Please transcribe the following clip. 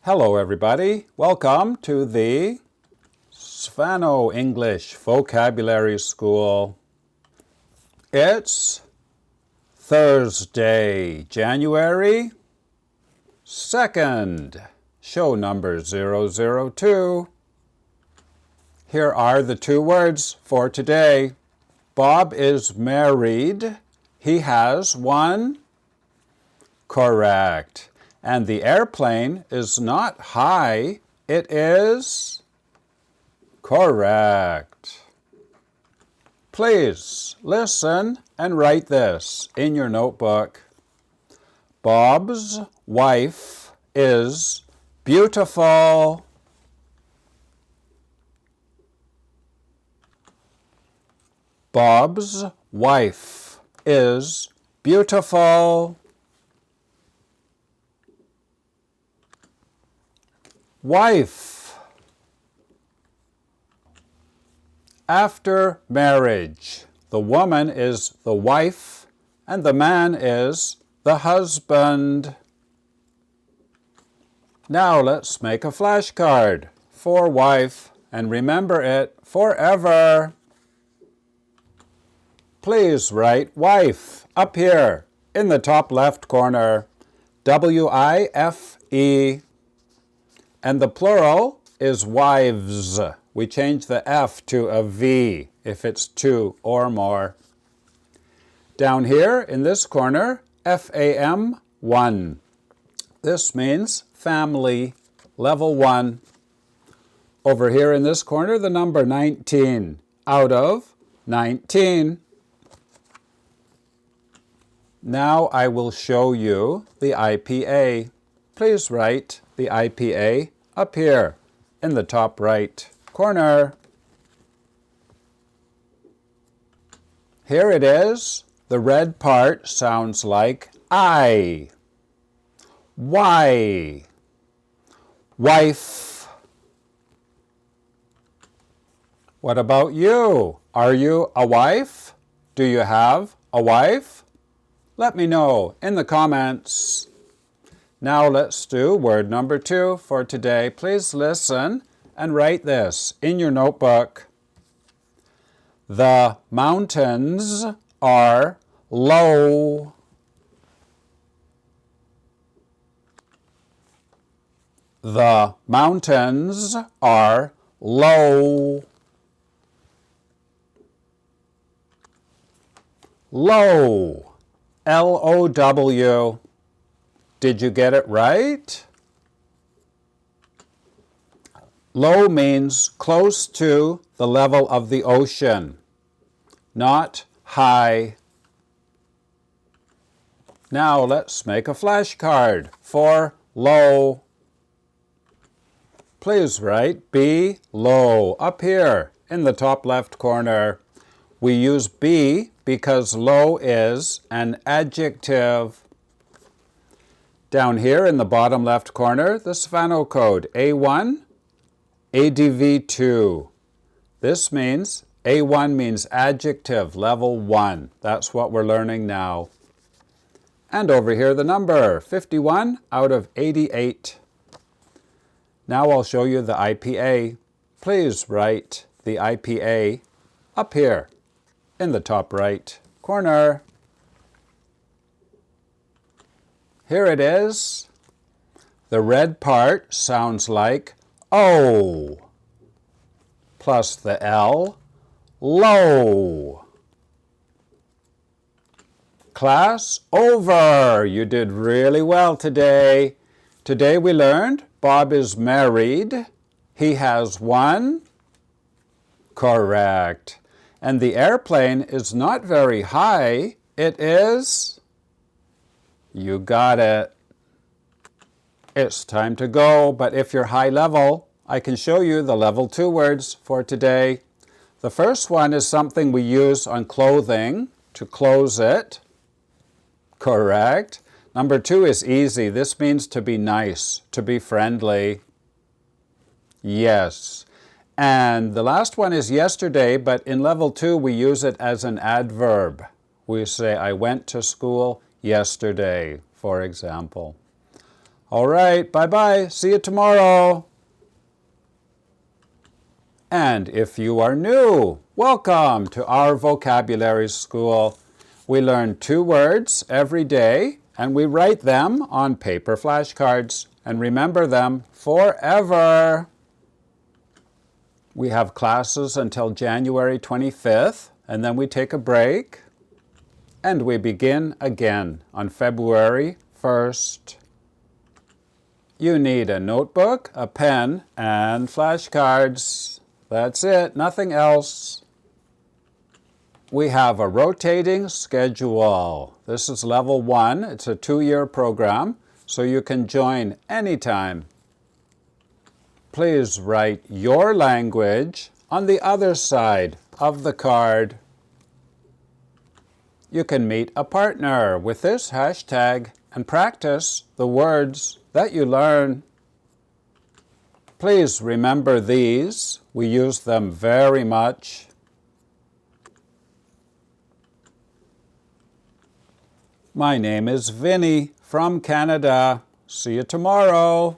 Hello everybody, welcome to the Svanoe English Vocabulary School. It's Thursday, January 2nd, show number 002. Here are the two words for today. Bob is married. He has one. Correct. And the airplane is not high, it is correct. Please listen and write this in your notebook. Bob's wife is beautiful. Bob's wife is beautiful. Wife. After marriage, the woman is the wife and the man is the husband. Now let's make a flashcard for wife and remember it forever. Please write wife up here in the top left corner. W-I-F-E. And the plural is wives. We change the F to a V if it's two or more. Down here in this corner, F-A-M-1. This means family, level 1. Over here in this corner, the number 19, out of 19. Now I will show you the IPA. Please write the IPA up here in the top right corner. Here it is. The red part sounds like I. Y. Wife. What about you? Are you a wife? Do you have a wife? Let me know in the comments. Now let's do word number 2 for today. Please listen and write this in your notebook. The mountains are low. The mountains are low. Low. L-O-W. Did you get it right? Low means close to the level of the ocean, not high. Now let's make a flashcard for low. Please write be low up here in the top left corner. We use be because low is an adjective. Down here in the bottom left corner, the Svanoe code, A1, ADV2. This means, A1 means adjective, level 1. That's what we're learning now. And over here the number, 51 out of 88. Now I'll show you the IPA. Please write the IPA up here in the top right corner. Here it is. The red part sounds like O plus the L, low. Class over. You did really well today. Today we learned Bob is married. He has one. Correct. And the airplane is not very high. It is... You got it. It's time to go, but if you're high level, I can show you the level 2 words for today. The first one is something we use on clothing to close it. Correct. Number 2 is easy. This means to be nice, to be friendly. Yes. And the last one is yesterday, but in level 2 we use it as an adverb. We say, I went to school yesterday, for example. All right, bye-bye. See you tomorrow. And if you are new, welcome to our vocabulary school. We learn 2 words every day, and we write them on paper flashcards and remember them forever. We have classes until January 25th, and then we take a break, and we begin again on February 1st. You need a notebook, a pen, and flashcards. That's it, nothing else. We have a rotating schedule. This is level 1. It's a 2-year program, so you can join anytime. Please write your language on the other side of the card. You can meet a partner with this hashtag and practice the words that you learn. Please remember these. We use them very much. My name is Vinny from Canada. See you tomorrow.